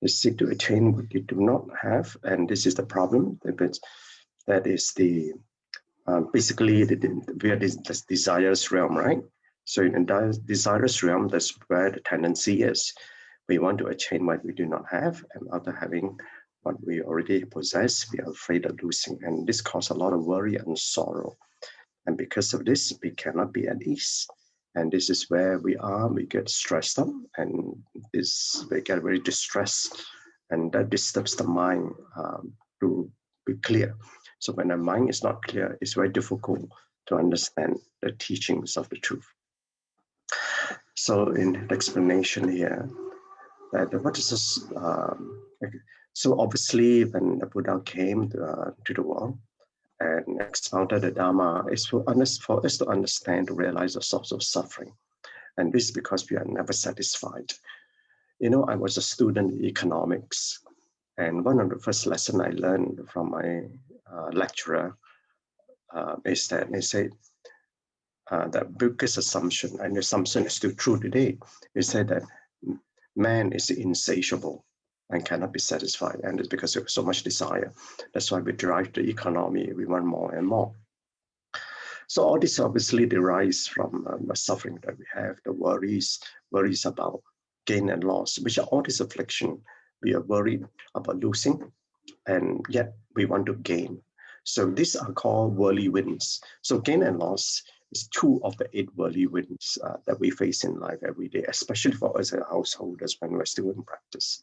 You seek to attain what you do not have, and this is the problem. That is the basically we are this desires realm, right? So in the desires realm, that's where the tendency is. We want to attain what we do not have, and after having what we already possess, we are afraid of losing, and this causes a lot of worry and sorrow. And because of this, we cannot be at ease. And this is where we get stressed up, and we get very distressed, and that disturbs the mind to be clear. So when the mind is not clear, it's very difficult to understand the teachings of the truth. So in the explanation here, that what is this? So obviously, when the Buddha came to the world and expounded the Dharma, is for us to understand, to realize the source of suffering. And this is because we are never satisfied. You know, I was a student in economics, and one of the first lessons I learned from my lecturer is that they say that biggest assumption, and the assumption is still true today, is that man is insatiable and cannot be satisfied, and it's because of so much desire. That's why we drive the economy. We want more and more. So all this obviously derives from the suffering that we have, the worries about gain and loss, which are all this affliction. We are worried about losing, and yet we want to gain. So these are called worldly winds. So gain and loss is 2 of the 8 worldly winds that we face in life every day, especially for us as householders when we're still in practice.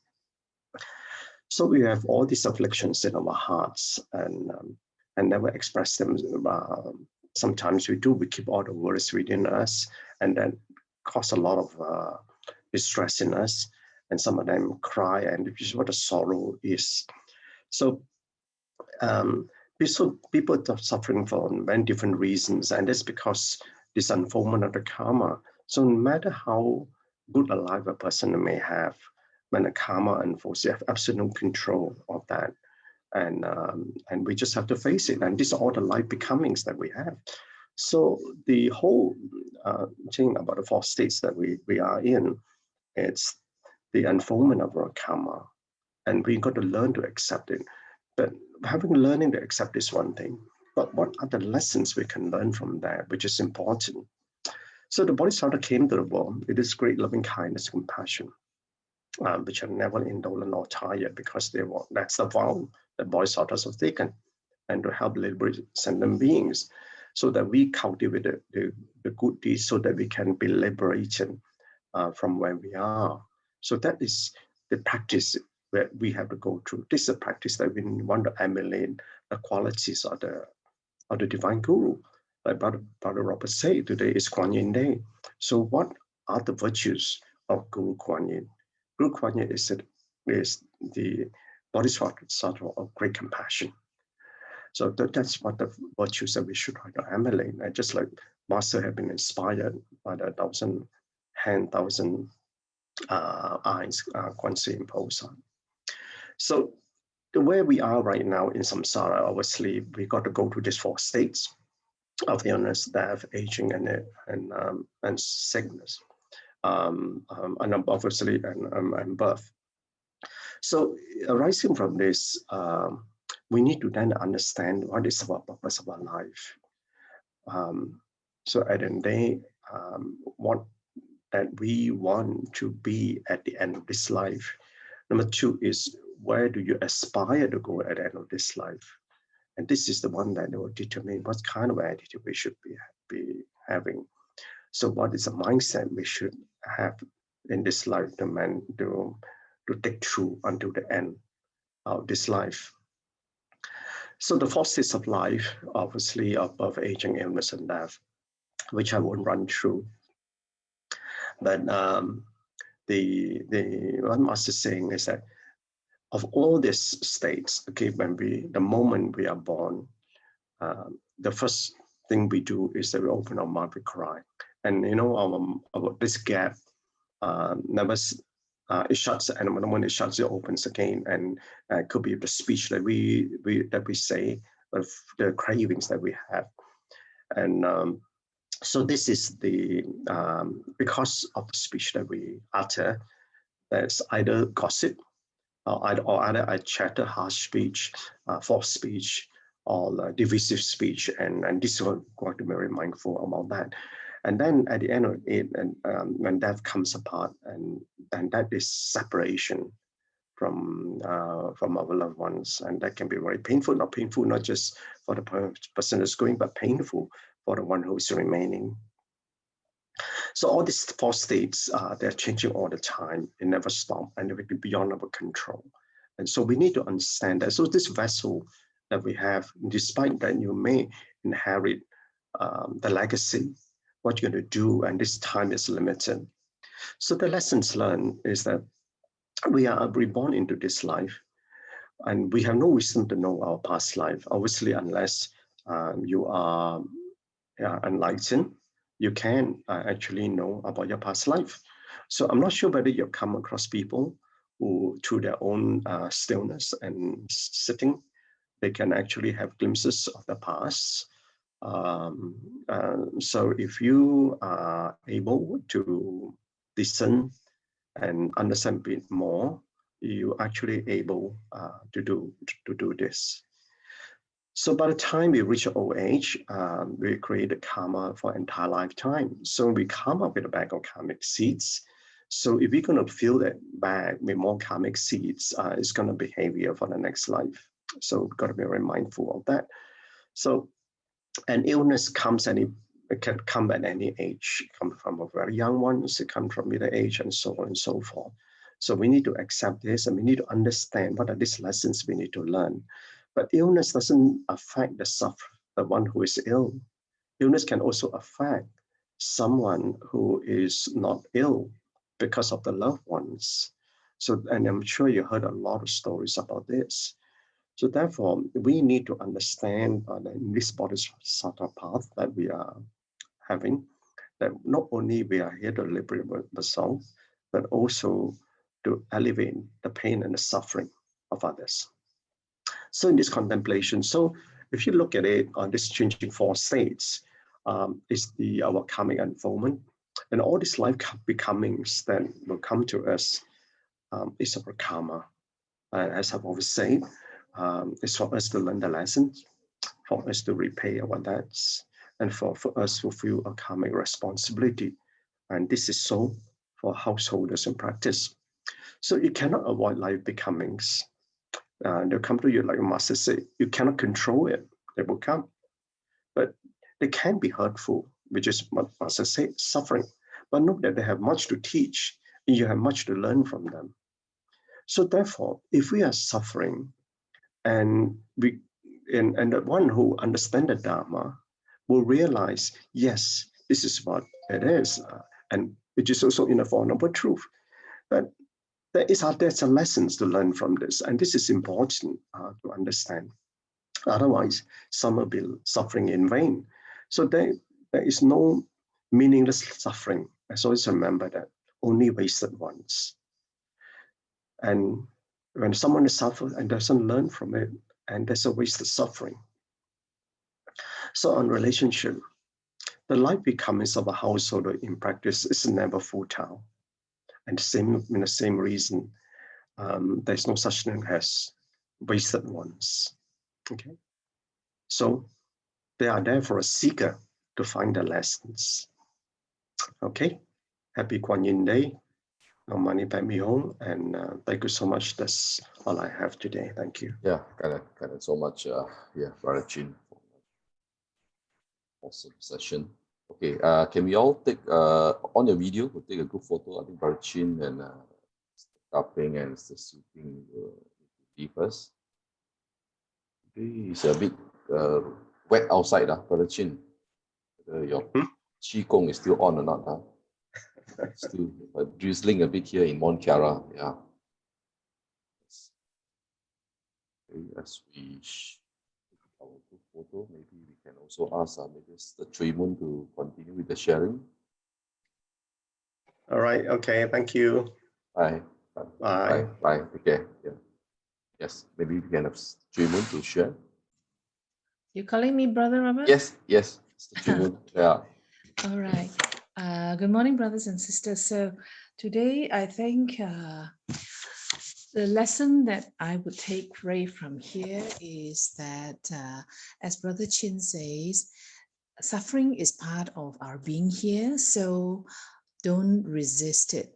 So we have all these afflictions in our hearts and never express them. Sometimes we do, we keep all the worries within us, and then cause a lot of distress in us, and some of them cry, and this is what the sorrow is. So people are suffering for many different reasons, and that's because this unfoldment of the karma. So no matter how good a life a person may have, when the karma unfolds, you have absolute control of that. And we just have to face it. And these are all the life becomings that we have. So the whole thing about the 4 states that we are in, it's the unfoldment of our karma. And we got to learn to accept it. But learning to accept is one thing. But what are the lessons we can learn from that, which is important? So the Bodhisattva came to the world with this great loving kindness, compassion, which are never indolent or tired, because that's the vow that Bodhisattvas have taken, and to help liberate sentient beings, so that we cultivate the good deeds, so that we can be liberated from where we are. So that is the practice that we have to go through. This is a practice that we want to emulate the qualities of the divine guru. Like Brother Robert said, today is Kuan Yin Day. So what are the virtues of Guru Kuan Yin? Guru Kuan Yin is the Bodhisattva of great compassion. So that's what the virtues that we should try to emulate. And just like Master have been inspired by the 1,000 hand, 1,000 eyes, Kuan Yin Posar. So the way we are right now in samsara, obviously we got to go through these 4 states of illness, death, aging, and sickness, and obviously and birth. So arising from this, we need to then understand what is the purpose of our life. So at the end of the day, what that we want to be at the end of this life. Number 2 is, where do you aspire to go at the end of this life? And this is the one that will determine what kind of attitude we should be having. So what is the mindset we should have in this life to take through until the end of this life? So the 4 states of life, obviously, are birth, aging, illness, and death, which I won't run through. But the one Master is saying is that of all these states, okay, the moment we are born, the first thing we do is that we open our mouth, we cry, and you know this gap never it shuts, and when it shuts, it opens again, and it could be the speech that we say, of the cravings that we have, and so this is the because of the speech that we utter. That's either gossip, either I chatter, harsh speech, false speech, or divisive speech, and this is going to be very mindful about that. And then at the end of it, and when death comes apart, and then that is separation from our loved ones, and that can be very painful. Not painful, not just for the person that's going, but painful for the one who is remaining. So all these four states, they're changing all the time. They never stop, and they will be beyond our control. And so we need to understand that. So this vessel that we have, despite that you may inherit the legacy, what you're going to do, and this time is limited. So the lessons learned is that we are reborn into this life, and we have no reason to know our past life, obviously, unless you are enlightened. You can actually know about your past life. So I'm not sure whether you've come across people who, through their own stillness and sitting, they can actually have glimpses of the past. So if you are able to listen and understand a bit more, you actually able to do this. So by the time we reach old age, we create a karma for entire lifetime. So we come up with a bag of karmic seeds. So if we're going to fill that bag with more karmic seeds, it's going to be heavier for the next life. So we've got to be very mindful of that. So an illness comes and it can come at any age. It comes from a very young ones, it comes from middle age, and so on and so forth. So we need to accept this, and we need to understand what are these lessons we need to learn. But illness doesn't affect the sufferer, the one who is ill. Illness can also affect someone who is not ill because of the loved ones. So, and I'm sure you heard a lot of stories about this. So therefore, we need to understand in this bodhisattva path that we are having, that not only we are here to liberate the soul, but also to alleviate the pain and the suffering of others. So in this contemplation, so if you look at it on this changing four states, is our karmic unfoldment, and all these life becomings that will come to us is our karma. As I've always said, it's for us to learn the lessons, for us to repay our debts, and for us to fulfill a karmic responsibility. And this is so for householders in practice. So you cannot avoid life becomings. They'll come to you, like Master said, you cannot control it. They will come. But they can be hurtful, which is what Master said, suffering. But know that they have much to teach, and you have much to learn from them. So therefore, if we are suffering, and the one who understands the Dharma will realize, yes, this is what it is, and which is also in the form of a truth. But there's a lessons to learn from this, and this is important to understand. Otherwise, some will be suffering in vain. So there is no meaningless suffering. As always remember that, only wasted ones. And when someone is suffering and doesn't learn from it, and there's a wasted suffering. So on relationship, the life becomings of a householder in practice is never futile. And in the same reason, there's no such thing as wasted ones. Okay, so they are there for a seeker to find the lessons. Okay, happy Kuan Yin Day. No money back me home, and thank you so much. That's all I have today. Thank you. Yeah, got it so much. Brother Chin, awesome session. Okay, can we all take on your video? We'll take a group photo. I think Brother Chin and Kaping and Mr. Sooting will be first. It's a bit wet outside, Brother Chin. Your Qi Gong is still on or not? Still drizzling a bit here in Mont Chiara. Yeah. Okay, as we our group photo, maybe we can also ask Mr. Chui Mun to continue with the sharing. All right. Okay. Thank you. Bye. Bye. Bye. Okay. Yeah. Yes. Maybe we can have Chui Mun to share. You calling me Brother Robert? Yes. Mr. Chui Mun. Yeah. All right. Good morning, brothers and sisters. So today, I think The lesson that I would take away from here is that, as Brother Chin says, suffering is part of our being here, so don't resist it.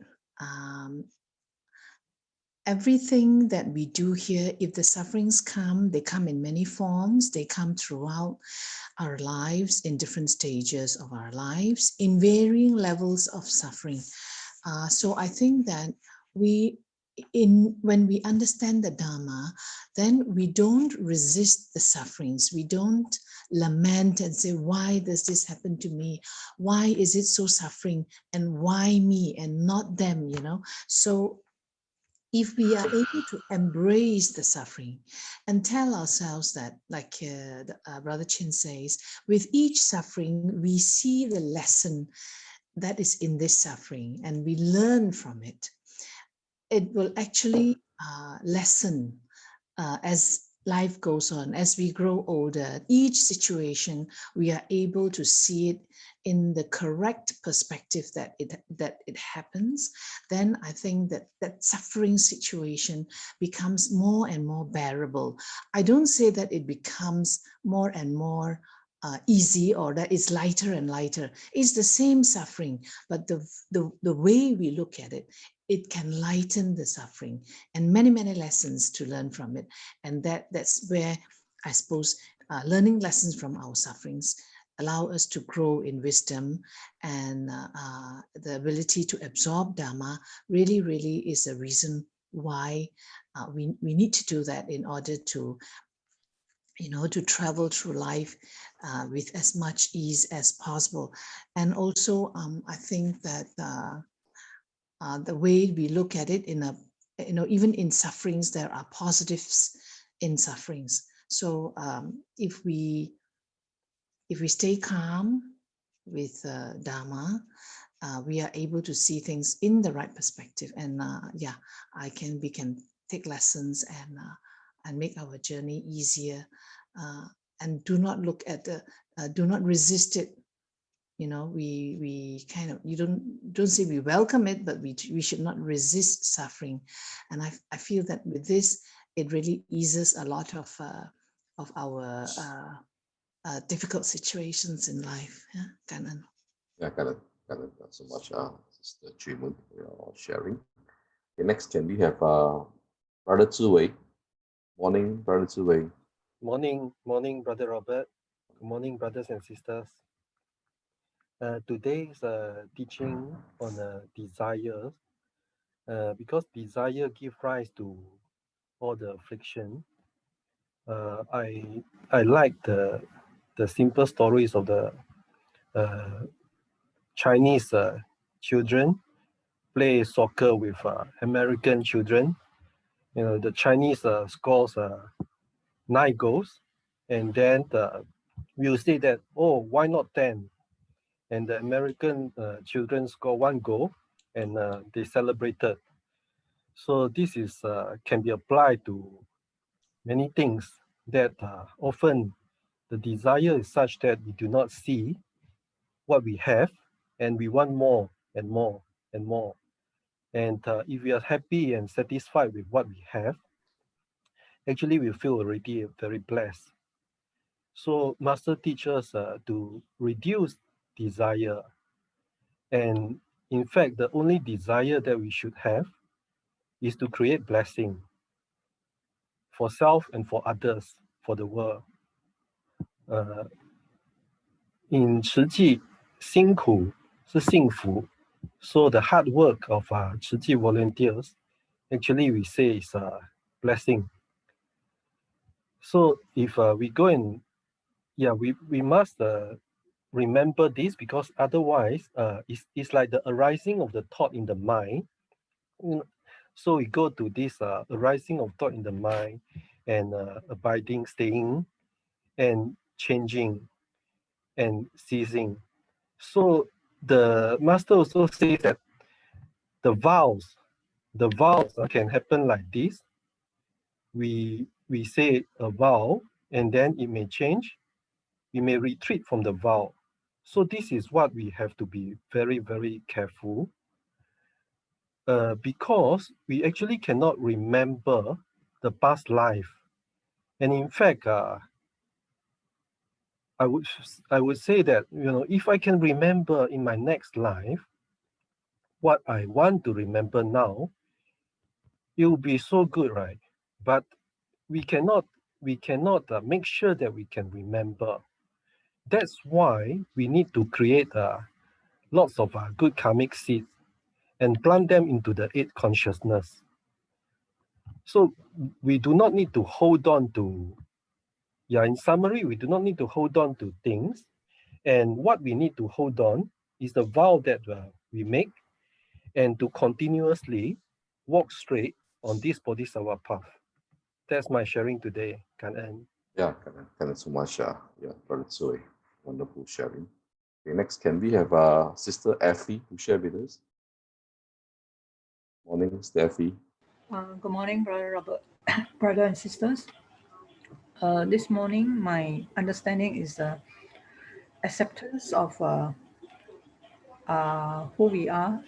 Everything that we do here, if the sufferings come, they come in many forms. They come throughout our lives, in different stages of our lives, in varying levels of suffering. So I think that when we understand the Dharma, then we don't resist the sufferings. We don't lament and say, why does this happen to me? Why is it so suffering? And why me and not them, you know? So if we are able to embrace the suffering and tell ourselves that, like Brother Chin says, with each suffering, we see the lesson that is in this suffering and we learn from it, it will actually lessen as life goes on. As we grow older, each situation, we are able to see it in the correct perspective that it happens. Then I think that suffering situation becomes more and more bearable. I don't say that it becomes more and more easy or that it's lighter and lighter. It's the same suffering, but the way we look at it, it can lighten the suffering, and many, many lessons to learn from it. And that's where I suppose learning lessons from our sufferings allow us to grow in wisdom, and the ability to absorb Dharma really, really is a reason why we need to do that in order to, you know, to travel through life with as much ease as possible. And also, I think that the way we look at it in a, you know, even in sufferings, there are positives in sufferings. So if we stay calm with Dharma, we are able to see things in the right perspective. And yeah, we can take lessons and make our journey easier. And do not look at do not resist it. You know, we kind of, you don't say we welcome it, but we should not resist suffering. And I feel that with this, it really eases a lot of our difficult situations in life. Yeah, Gan En. Yeah, Gan En. Not so much, Sister Chun for sharing. Okay, next, can we have Brother Tzu Wei? Morning, Brother Tzu Wei. Morning, Brother Robert. Good morning, brothers and sisters. Today's teaching on desire, because desire gives rise to all the affliction. I like the simple stories of the Chinese children play soccer with American children. You know, the Chinese scores 9 goals, and then we'll say that, oh, why not 10? And the American children score 1 goal, and they celebrated. So this is can be applied to many things, that often the desire is such that we do not see what we have, and we want more and more and more. And if we are happy and satisfied with what we have, actually we feel already very blessed. So Master teaches to reduce desire. And in fact, the only desire that we should have is to create blessing for self and for others, for the world. In Tzu Chi, 辛苦是幸福. So the hard work of Tzu Chi volunteers, actually we say is a blessing. So if we go and, yeah, we must remember this, because otherwise it's like the arising of the thought in the mind. So we go to this arising of thought in the mind, and abiding, staying, and changing, and ceasing. So the master also says that the vows can happen like this. We say a vow, and then it may change. We may retreat from the vow. So this is what we have to be very, very careful. because we actually cannot remember the past life. And in fact, I would say that, if I can remember in my next life what I want to remember now, it will be so good, right? But we cannot make sure that we can remember. That's why we need to create lots of good karmic seeds and plant them into the eighth consciousness. So we do not need to hold on to, in summary, we do not need to hold on to things. And what we need to hold on is the vow that we make, and to continuously walk straight on this Bodhisattva path. That's my sharing today, Gan En. Yeah, thank you so much. Brother Tzu, wonderful sharing. Okay, next, can we have Sister Effie who share with us? Morning, Sister Effie. Good morning, Brother Robert, brother and sisters. This morning, my understanding is acceptance of who we are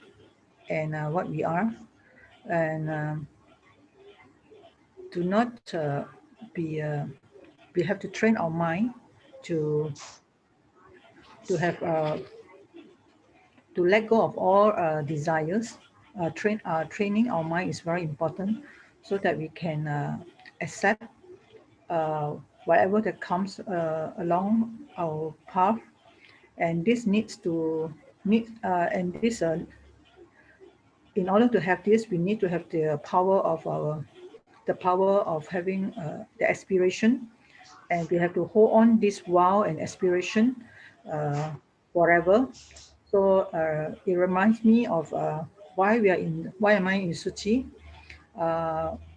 and what we are, and do not be. We have to train our mind to have to let go of all desires. Training our mind is very important, so that we can accept whatever that comes along our path, and this in order to have this, we need to have the power of having the aspiration, and we have to hold on this vow and aspiration forever. So it reminds me of why am I in Tzu Chi?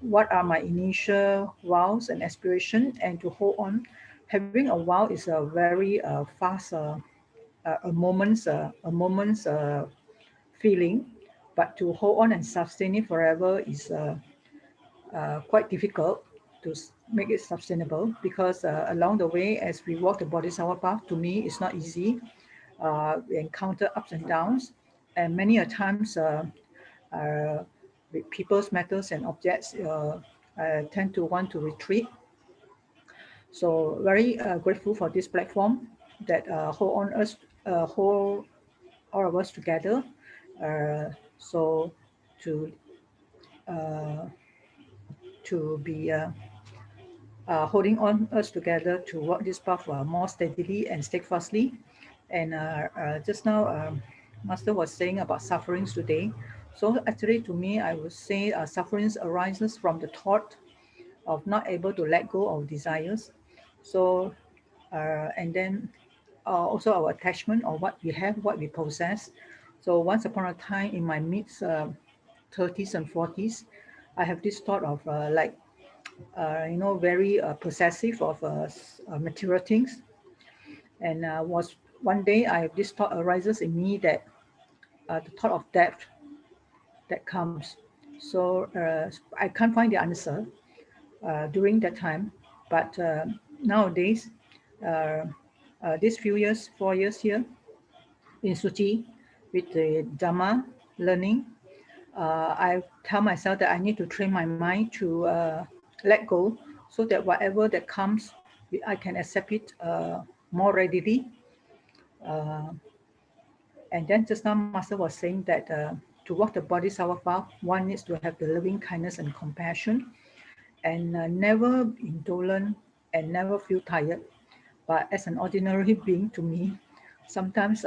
What are my initial vows and aspiration, and to hold on. Having a vow is a very fast, a moment's feeling, but to hold on and sustain it forever is quite difficult to make it sustainable, because along the way, as we walk the Bodhisattva path, to me, it's not easy. We encounter ups and downs, and many a times with people's matters and objects, tend to want to retreat. So very grateful for this platform that hold all of us together. So to be holding on us together to walk this path more steadily and steadfastly. And just now, Master was saying about sufferings today. So actually, to me, I would say sufferings arises from the thought of not able to let go of desires. So, and then also our attachment of what we have, what we possess. So once upon a time in my mid 30s and 40s, I have this thought of very possessive of material things. And was one day this thought arises in me that the thought of death that comes. So I can't find the answer during that time, but nowadays, these few years, 4 years here in Tzu Chi, with the Dhamma learning, I tell myself that I need to train my mind to let go, so that whatever that comes, I can accept it more readily. And then just now, Master was saying that to walk the Bodhisattva path, one needs to have the loving kindness and compassion, and never indolent and never feel tired. But as an ordinary being, to me, sometimes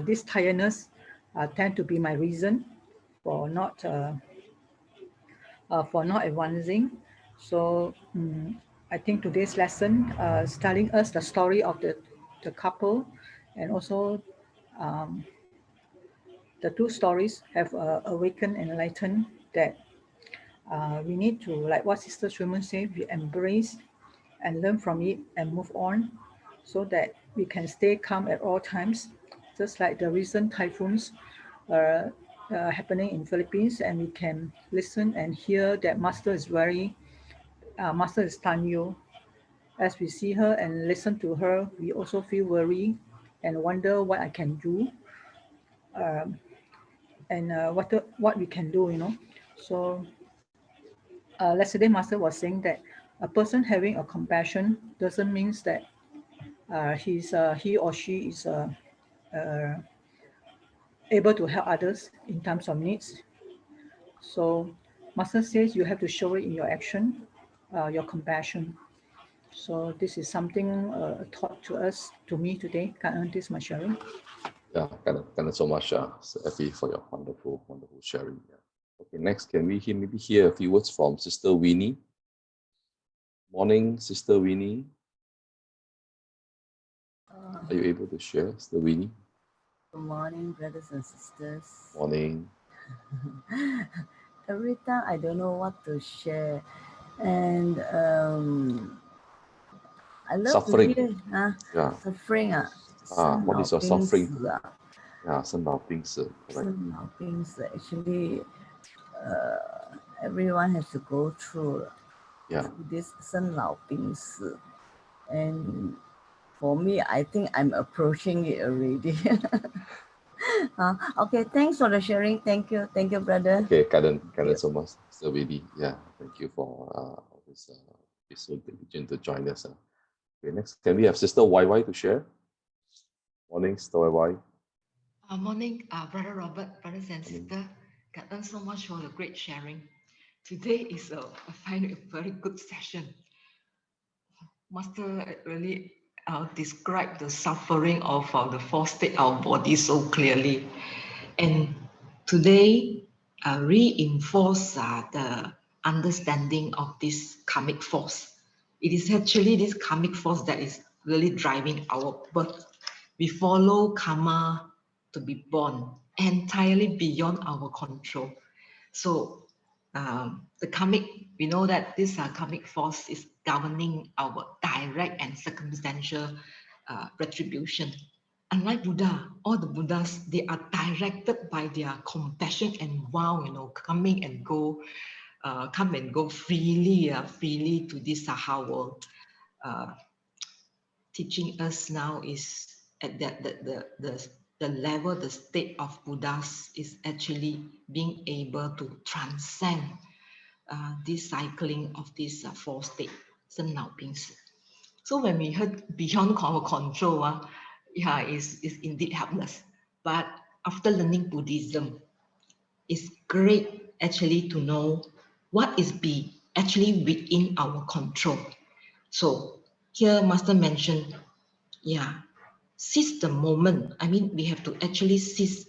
this tiredness tend to be my reason for not advancing. So I think today's lesson is telling us the story of the couple, and also the two stories have awakened and enlightened that we need to, like what Sister Truman said, we embrace and learn from it and move on, so that we can stay calm at all times, just like the recent typhoons happening in Philippines, and we can listen and hear that Master is Tanyo. As we see her and listen to her, we also feel worried and wonder what I can do. and what we can do, So yesterday Master was saying that a person having a compassion doesn't mean that he or she is able to help others in times of needs. So Master says you have to show it in your action, your compassion. So this is something taught to me today. Gan En, this is my sharing. Yeah, thank you so much, Effie, for your wonderful sharing. Yeah. Okay, next, can we maybe hear a few words from Sister Winnie? Morning, Sister Winnie. Are you able to share, Sister Winnie? Good morning, brothers and sisters. Morning. Every time I don't know what to share, and I love Suffering. to hear Yeah. suffering. What is your suffering? Yeah, 生老病死. Actually, everyone has to go through this 生老病死, and for me, I think I'm approaching it already. Okay, thanks for the sharing. Thank you, brother. Okay, Gan En so much, Sister Winnie. Yeah, thank you for this so diligent to join us. Okay, next, can we have Sister YY to share? Morning, Sister YY. Morning, Brother Robert, brothers and sisters. Gan En so much for the great sharing. Today is I find it a very good session. Master really described the suffering of the four states of our body so clearly. And today reinforce the understanding of this karmic force. It is actually this karmic force that is really driving our birth. We follow karma to be born, entirely beyond our control. So the karmic, we know that this karmic force is governing our direct and circumstantial retribution. Unlike Buddha, all the Buddhas, they are directed by their compassion and wow, coming and go, come and go freely to this Saha world. Teaching us now is at that the level, the state of Buddhas is actually being able to transcend this cycling of this four state, 生老病死. So when we heard beyond our control, is indeed helpless. But after learning Buddhism, it's great actually to know what is actually within our control. So here Master mentioned, seize the moment. I mean, we have to actually seize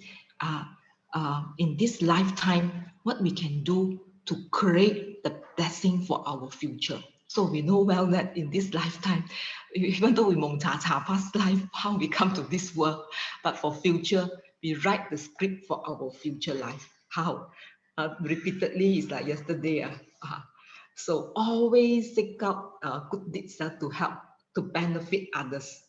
in this lifetime what we can do to create the blessing for our future. So we know well that in this lifetime, even though we past life, how we come to this world, but for future, we write the script for our future life. How? Repeatedly, it's like yesterday. So always seek out good deeds to help, to benefit others.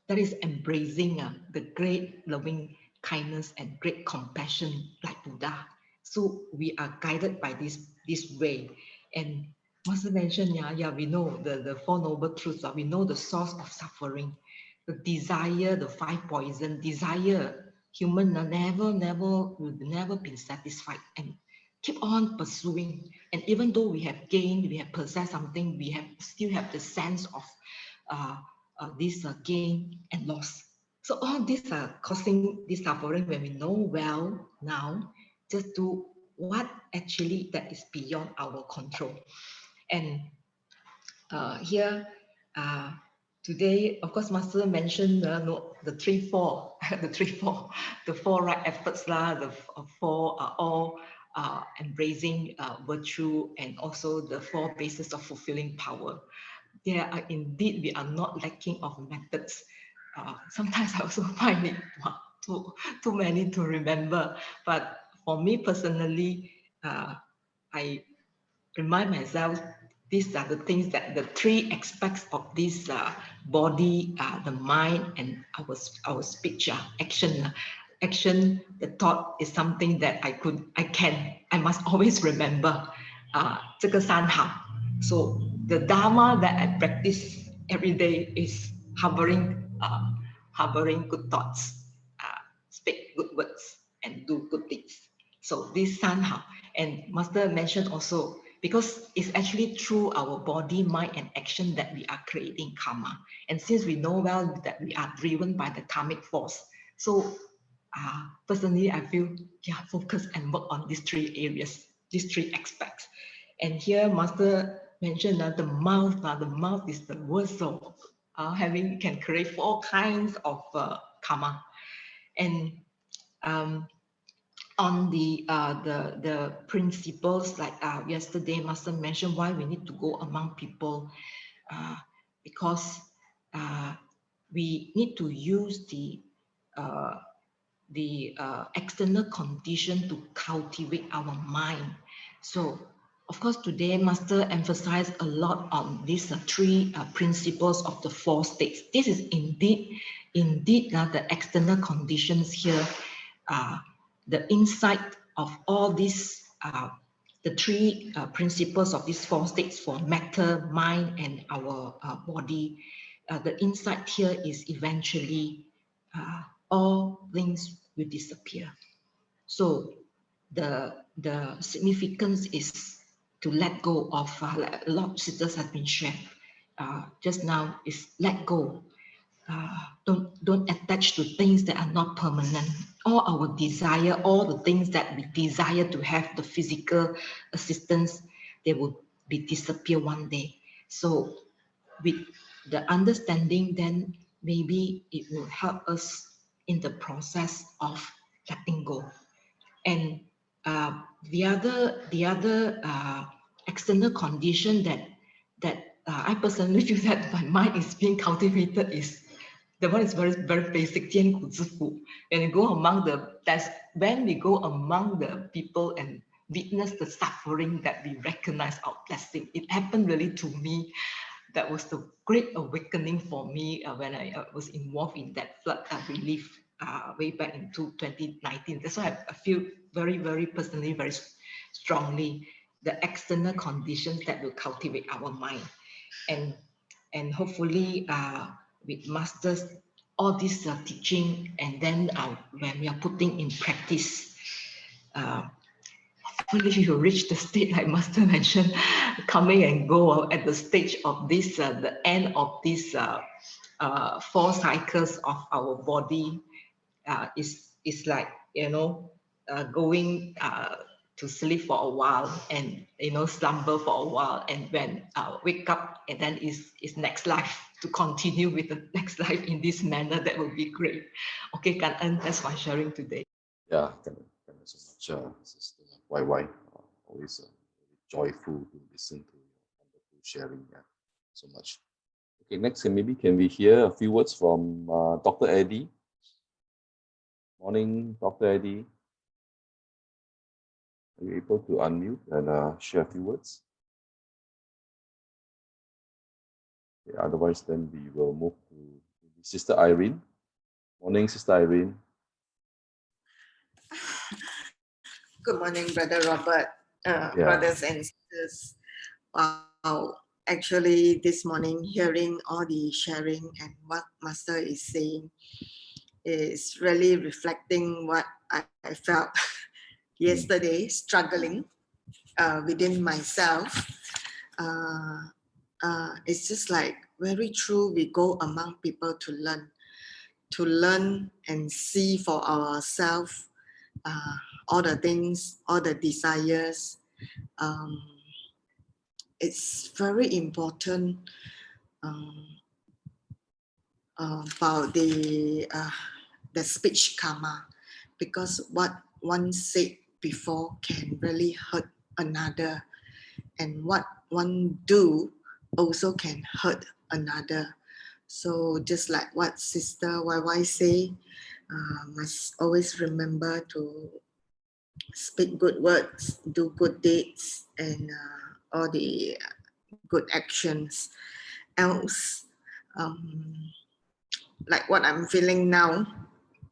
That is embracing the great loving kindness and great compassion like Buddha. So we are guided by this way. And Master mentioned, we know the Four Noble Truths. We know the source of suffering, the desire, the five poison, desire. Human will never be satisfied and keep on pursuing. And even though we have gained, we have possessed something, we still have the sense of this gain and loss. So all these are causing this suffering. When we know well now, just do what actually that is beyond our control. And here today, of course, Master mentioned the 3-4, the four right efforts, the four are all embracing virtue, and also the four bases of fulfilling power. There are indeed, we are not lacking of methods. Sometimes I also find it too many to remember. But for me personally, I remind myself, these are the things that the three aspects of this body, the mind, and our speech, action. Action, the thought is something that I must always remember. 这个三好. So the Dharma that I practice every day is harboring good thoughts, speak good words, and do good deeds. So this Sanhao, and Master mentioned also, because it's actually through our body, mind, and action that we are creating karma. And since we know well that we are driven by the karmic force, so personally, I feel, yeah, focus and work on these three areas, these three aspects. And here, Master mentioned that the mouth is the worst. So can create all kinds of karma. And on the principles, like yesterday, Master mentioned why we need to go among people, because we need to use the external condition to cultivate our mind. So, of course, today Master emphasized a lot on these three principles of the four states. This is indeed the external conditions here. The insight of all these, the three principles of these four states for matter, mind, and our body. The insight here is eventually all things will disappear. So the significance is to let go of, like a lot of sisters have been shared just now, is let go. Don't attach to things that are not permanent. All our desire, all the things that we desire to have, the physical assistance, they will be disappear one day. So with the understanding, then maybe it will help us in the process of letting go. And the other external condition that I personally feel that my mind is being cultivated is the one is very, very basic, 艰苦之苦. And you go among that's when we go among the people and witness the suffering, that we recognize our blessing. It happened really to me. That was the great awakening for me when I was involved in that flood relief way back in 2019. That's why I feel very, very personally, very strongly, the external conditions that will cultivate our mind. And hopefully with Masters, all this teaching, and then when we are putting in practice, hopefully you reach the state like Master mentioned, coming and go at the stage of this, the end of these 4 cycles of our body is like, going to sleep for a while, and slumber for a while, and when wake up, and then is next life, to continue with the next life in this manner. That will be great. Okay, Gan En, that's my sharing today. Yeah, thank you so much, Sister YY. Always joyful to listen to your wonderful sharing. Yeah, so much. Okay, next, maybe can we hear a few words from Dr. Eddie? Morning, Dr. Eddie. Are you able to unmute and share a few words? Okay, otherwise, then we will move to Sister Irene. Morning, Sister Irene. Good morning, Brother Robert, brothers and sisters. Wow, actually this morning, hearing all the sharing and what Master is saying is really reflecting what I felt yesterday, struggling within myself. It's just like very true. We go among people to learn and see for ourselves all the things, all the desires. It's very important about the speech karma, because what one said before can really hurt another, and what one do also can hurt another. So just like what Sister YY say, must always remember to speak good words, do good deeds, and all the good actions. Else, like what I'm feeling now,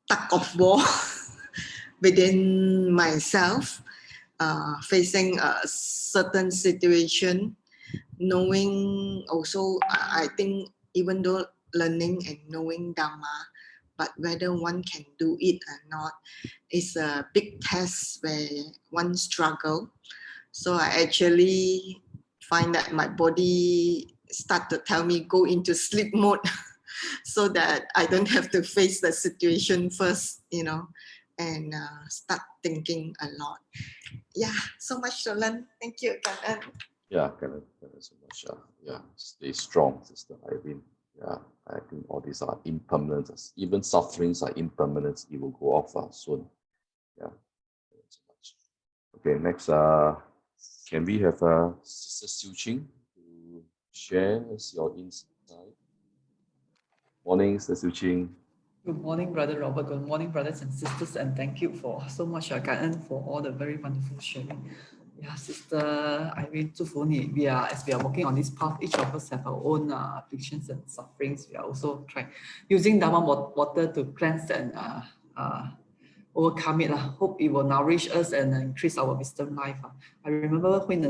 tug of war within myself, facing a certain situation, knowing also, I think even though learning and knowing Dhamma, but whether one can do it or not is a big test where one struggle. So I actually find that my body start to tell me go into sleep mode so that I don't have to face the situation first, you know, and start thinking a lot. Yeah, so much to learn. Thank you, Gan En. Yeah, Gan En so much. Yeah, stay strong, Sister Irene. Yeah, I think all these are impermanent. Even sufferings are impermanent. It will go off soon. Yeah, so much. Okay, next, can we have Sister Tzu Chi to share your insight? Morning, Sister Tzu Chi. Good morning, Brother Robert. Good morning, brothers and sisters, and thank you for so much, Gan En, for all the very wonderful sharing. Yeah, Sister Irene, 祝福你. As we are walking on this path, each of us have our own afflictions and sufferings. We are also trying using Dharma water to cleanse and overcome it. Hope it will nourish us and increase our wisdom life. I remember when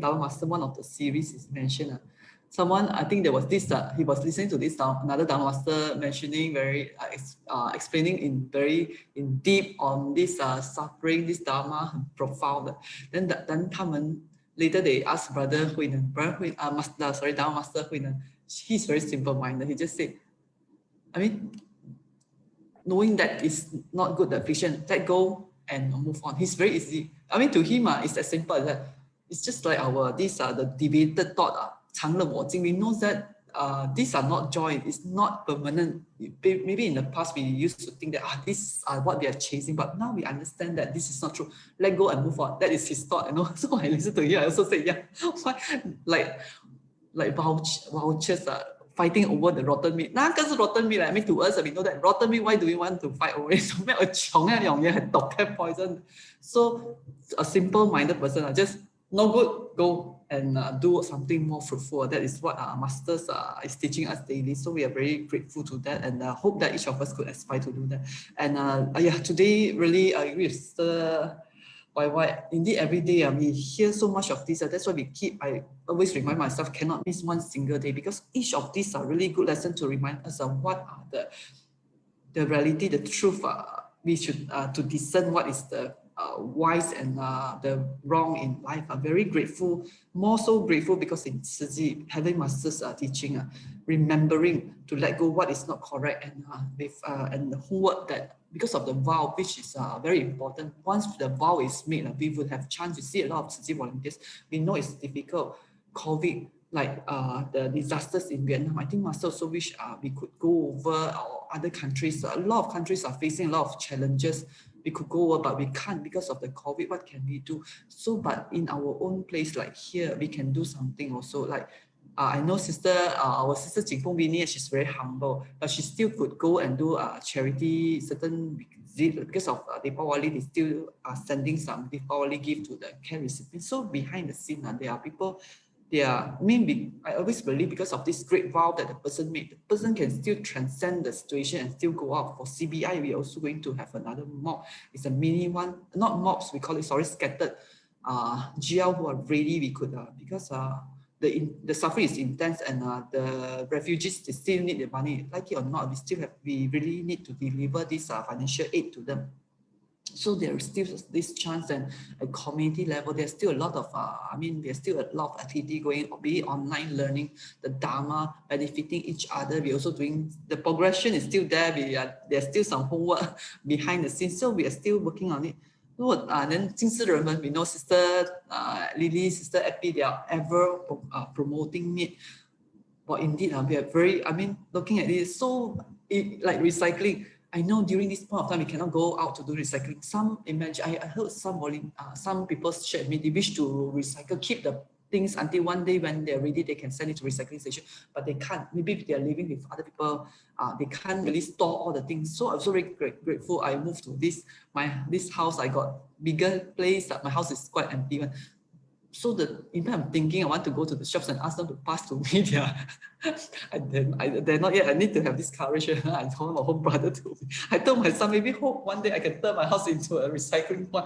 Dharma Master, one of the series is mentioned. Someone, I think there was this, he was listening to this, another Dharma Master mentioning explaining in deep on this suffering, this Dharma, profound. Then later they asked Brother Huinan, Dharma Master Huinan, he's very simple-minded. He just said, I mean, knowing that it's not good, the affliction, let go and move on. He's very easy. I mean, to him, it's as simple as that. It's just like the deviated thought, 常乐我净. We know that these are not joy. It's not permanent. Maybe in the past we used to think that these are what we are chasing, but now we understand that this is not true. Let go and move on. That is his thought, you know. So I listen to you. I also say, yeah, like vouchers fighting over the rotten meat. 那个是 rotten meat. I mean, to us, we know that rotten meat. Why do we want to fight over it? So 咩窮一樣嘢係毒嘅 poison. So a simple-minded person, just no good, go and do something more fruitful. That is what our masters is teaching us daily. So we are very grateful to that, and hope that each of us could aspire to do that. And today really I agree with Sister why indeed every day we hear so much of this. That's why I always remind myself cannot miss one single day, because each of these are really good lessons to remind us of what are the reality, the truth. We should to discern what is the wise and the wrong in life. I'm very grateful, more so grateful because in Tzu Chi, having masters teaching, remembering to let go what is not correct, and and the homework that because of the vow, which is very important. Once the vow is made, we would have chance to see a lot of Tzu Chi volunteers. We know it's difficult. COVID, like the disasters in Vietnam, I think Master also wish we could go over or other countries. A lot of countries are facing a lot of challenges. We could go over, but we can't because of the COVID. What can we do? So, but in our own place, like here, we can do something also. Like I know our sister Jingpong Winnie, she's very humble, but she still could go and do charity certain because of Deepawali. They still are sending some Deepawali gift to the care recipients. So behind the scene, there are people. I always believe because of this great vow that the person made, the person can still transcend the situation and still go out. For CBI, we are also going to have another mob. It's a mini one, not mobs, we call it, scattered GL who are ready. We could, because the suffering is intense, and the refugees, they still need the money. Like it or not, we really need to deliver this financial aid to them. So there is still this chance, and at community level, there's still a lot of, there's still a lot of activity going, be it online learning, the Dharma, benefiting each other. We're also doing, the progression is still there. There's still some homework behind the scenes, so we are still working on it. Then 金丝人们, we know Sister Lily, Sister Epi, they are ever promoting it. But indeed, we are very, looking at this, so like recycling. I know during this point of time, we cannot go out to do recycling. I heard some people shared me, they wish to recycle, keep the things until one day when they're ready, they can send it to recycling station, but they can't. Maybe if they're living with other people, they can't really store all the things. So I'm so very grateful. I moved to this house. I got bigger place. My house is quite empty. So even I'm thinking I want to go to the shops and ask them to pass to me. They're not yet. I need to have this courage. I told my home brother I told my son, maybe hope one day I can turn my house into a recycling one.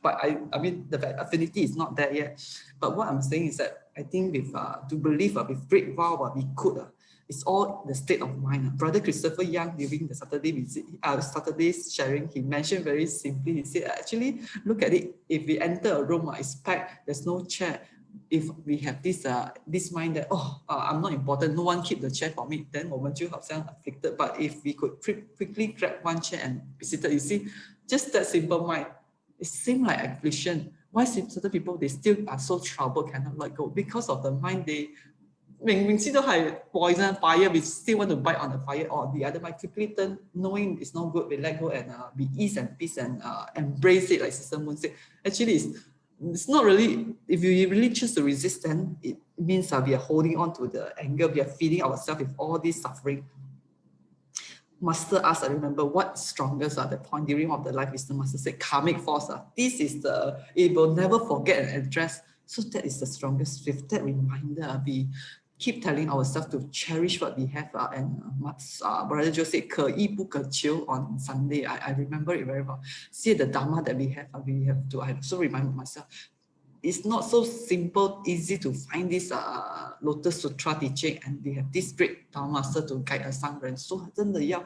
But the affinity is not there yet. But what I'm saying is that I think with to believe with great vow, we could. It's all the state of mind. Brother Christopher Young, during the Saturday visit, Saturday's sharing, he mentioned very simply, he said, actually, look at it. If we enter a room, it's packed, there's no chair. If we have this mind that, I'm not important, no one keep the chair for me, then 我们就好像 afflicted. But if we could quickly grab one chair and visit, you see, just that simple mind, it seems like affliction. Why certain people, they still are so troubled, cannot let go? Because of the mind, they 明明知道係 poison fire, we still want to bite on the fire, or the other might quickly turn, knowing it's not good, we let go and be ease and peace and embrace it, like Sister Moon said. Actually, it's not really, if you really choose to resist, then it means we are holding on to the anger, we are feeding ourselves with all this suffering. Master asked, I remember, what's strongest at the point during of the life wisdom, Master said, karmic force. This is it will never forget and address. So that is the strongest. With that reminder, we keep telling ourselves to cherish what we have. And Brother Joe said, 可遇不可求 on Sunday. I remember it very well. See the Dharma that we have to, I also remind myself, it's not so simple, easy to find this Lotus Sutra teaching, and we have this great Dharma Master to guide us. So 真的要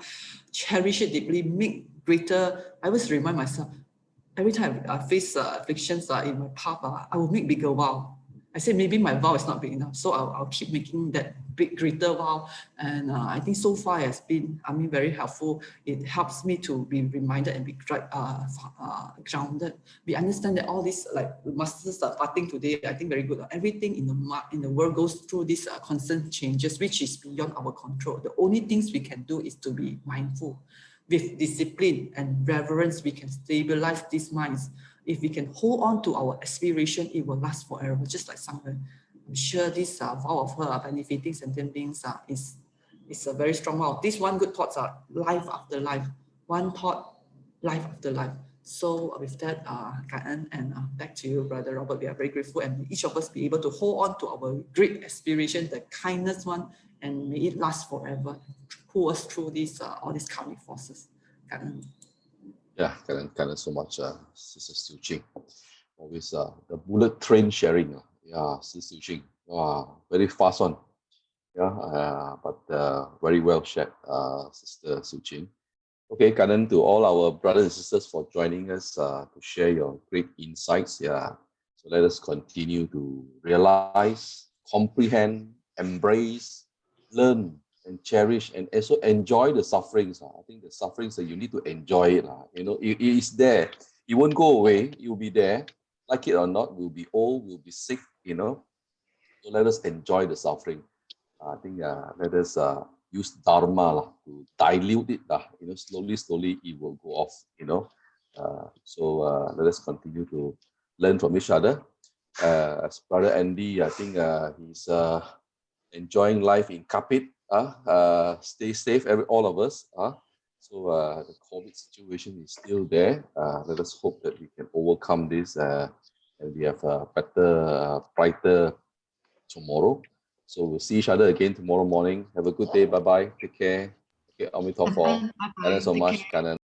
cherish it deeply, make greater. I always remind myself, every time I face afflictions in my path, I will make bigger vow. I say maybe my vow is not big enough, so I'll keep making that big, greater vow. And I think so far it has been, very helpful. It helps me to be reminded and be grounded. We understand that all these, like masters are parting today, I think very good. Everything in the world goes through these constant changes, which is beyond our control. The only things we can do is to be mindful. With discipline and reverence, we can stabilize these minds. If we can hold on to our aspiration, it will last forever, just like Sangren. I'm sure this vow of her benefiting sentient beings is a very strong vow. These one good thoughts are life after life. One thought, life after life. So with that, Gan En, and back to you, Brother Robert. We are very grateful, and each of us be able to hold on to our great aspiration, the kindness one, and may it last forever. Pull us through these all these karmic forces. Gan En. Yeah, Gan En so much, Sister Tzu Chi. Always the bullet train sharing. Yeah, Sister Tzu Chi. Wow, very fast one. Yeah, but very well shared, Sister Tzu Chi. Okay, Gan En, to all our brothers and sisters for joining us to share your great insights. Yeah, so let us continue to realize, comprehend, embrace, learn, and cherish, and also enjoy the sufferings. I think the sufferings that you need to enjoy it. It is there. It won't go away. You'll be there. Like it or not, we'll be old, we'll be sick, So let us enjoy the suffering. I think let us use Dharma to dilute it. Slowly it will go off, So let us continue to learn from each other. As Brother Andy, I think he's enjoying life in Kapit. Stay safe, all of us. So the COVID situation is still there. Let us hope that we can overcome this and we have a better, brighter tomorrow. So we'll see each other again tomorrow morning. Have a good day. Bye-bye. Take care. Okay, Amitofo. Thank you so much.